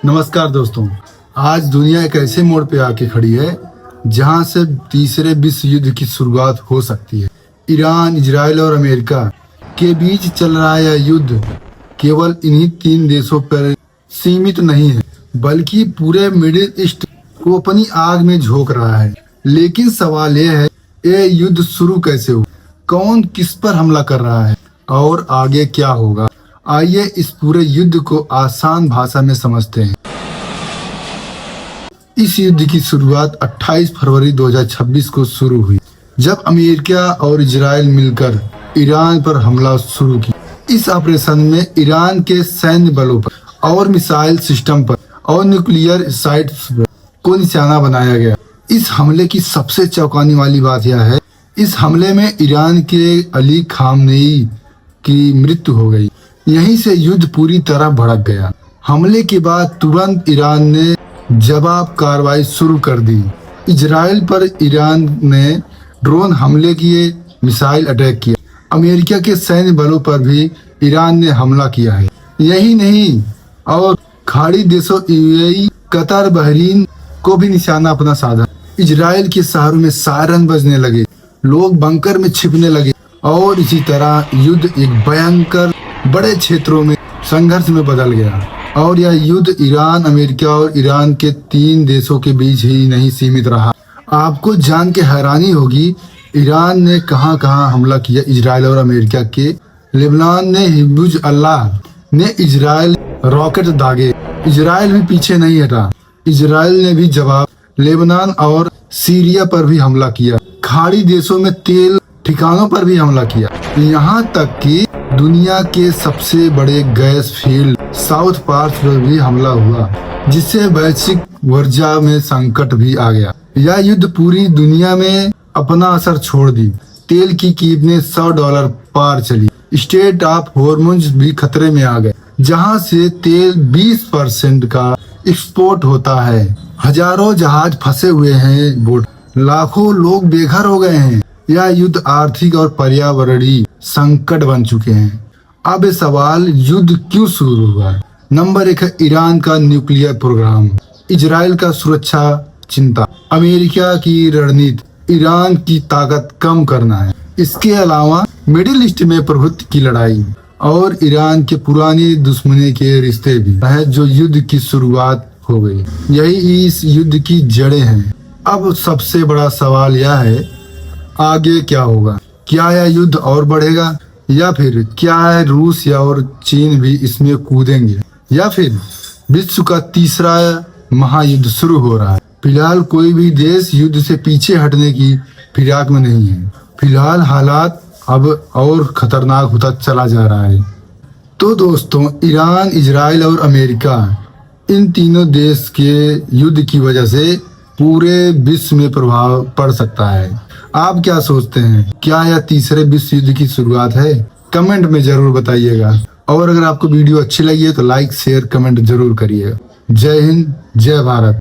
नमस्कार दोस्तों। आज दुनिया एक ऐसे मोड़ पे आके खड़ी है जहां से तीसरे विश्व युद्ध की शुरुआत हो सकती है। ईरान, इजराइल और अमेरिका के बीच चल रहा यह युद्ध केवल इन्हीं तीन देशों पर सीमित नहीं है, बल्कि पूरे मिडिल ईस्ट को अपनी आग में झोंक रहा है। लेकिन सवाल यह है, ये युद्ध शुरू कैसे हुआ, कौन किस पर हमला कर रहा है और आगे क्या होगा। आइए इस पूरे युद्ध को आसान भाषा में समझते हैं। इस युद्ध की शुरुआत 28 फरवरी 2026 को शुरू हुई, जब अमेरिका और इजराइल मिलकर ईरान पर हमला शुरू किया। इस ऑपरेशन में ईरान के सैन्य बलों पर और मिसाइल सिस्टम पर और न्यूक्लियर साइट्स को निशाना बनाया गया। इस हमले की सबसे चौंकाने वाली बात यह है, इस हमले में ईरान के अली खामनेई की मृत्यु हो गई। यहीं से युद्ध पूरी तरह भड़क गया। हमले के बाद तुरंत ईरान ने जवाब कार्रवाई शुरू कर दी। इजराइल पर ईरान ने ड्रोन हमले किए, मिसाइल अटैक किया। अमेरिका के सैन्य बलों पर भी ईरान ने हमला किया है। यही नहीं, और खाड़ी देशों यूएई, कतर, बहरीन को भी निशाना अपना साधा। इजराइल के शहरों में सायरन बजने लगे, लोग बंकर में छिपने लगे और इसी तरह युद्ध एक भयंकर बड़े क्षेत्रों में संघर्ष में बदल गया। और यह युद्ध ईरान, अमेरिका और ईरान के तीन देशों के बीच ही नहीं सीमित रहा। आपको जान के हैरानी होगी, ईरान ने कहां कहां हमला किया। इजराइल और अमेरिका के लेबनान ने हिजबुल्लाह ने इजराइल रॉकेट दागे। इजराइल भी पीछे नहीं हटा, इजराइल ने भी जवाब लेबनान और सीरिया पर भी हमला किया। खाड़ी देशों में तेल ठिकानों पर भी हमला किया। यहाँ तक कि दुनिया के सबसे बड़े गैस फील्ड साउथ पार्क पर भी हमला हुआ, जिससे वैश्विक ऊर्जा में संकट भी आ गया। यह युद्ध पूरी दुनिया में अपना असर छोड़ दी। तेल की कीमतें $100 पार चली। स्टेट ऑफ हॉर्मुज भी खतरे में आ गए, जहां से तेल 20% का एक्सपोर्ट होता है। हजारों जहाज फंसे हुए हैं बोट, लाखों लोग बेघर हो गए हैं। यह युद्ध आर्थिक और पर्यावरणीय संकट बन चुके हैं। अब ये सवाल, युद्ध क्यों शुरू हुआ। नंबर 1 है ईरान का न्यूक्लियर प्रोग्राम, इजराइल का सुरक्षा चिंता, अमेरिका की रणनीति ईरान की ताकत कम करना है। इसके अलावा मिडिल ईस्ट में प्रभुत्व की लड़ाई और ईरान के पुरानी दुश्मनी के रिश्ते भी है, जो युद्ध की शुरुआत हो गई। यही इस युद्ध की जड़ें हैं। अब सबसे बड़ा सवाल यह है, आगे क्या होगा। क्या यह युद्ध और बढ़ेगा, या फिर क्या है रूस या और चीन भी इसमें कूदेंगे, या फिर विश्व का तीसरा महायुद्ध शुरू हो रहा है। फिलहाल कोई भी देश युद्ध से पीछे हटने की फिराक में नहीं है। फिलहाल हालात अब और खतरनाक होता चला जा रहा है। तो दोस्तों, ईरान, इजराइल और अमेरिका, इन तीनों देश के युद्ध की वजह से पूरे विश्व में प्रभाव पड़ सकता है। आप क्या सोचते हैं, क्या यह तीसरे विश्व युद्ध की शुरुआत है? कमेंट में जरूर बताइएगा। और अगर आपको वीडियो अच्छी लगी है तो लाइक, शेयर, कमेंट जरूर करिएगा। जय हिंद, जय भारत।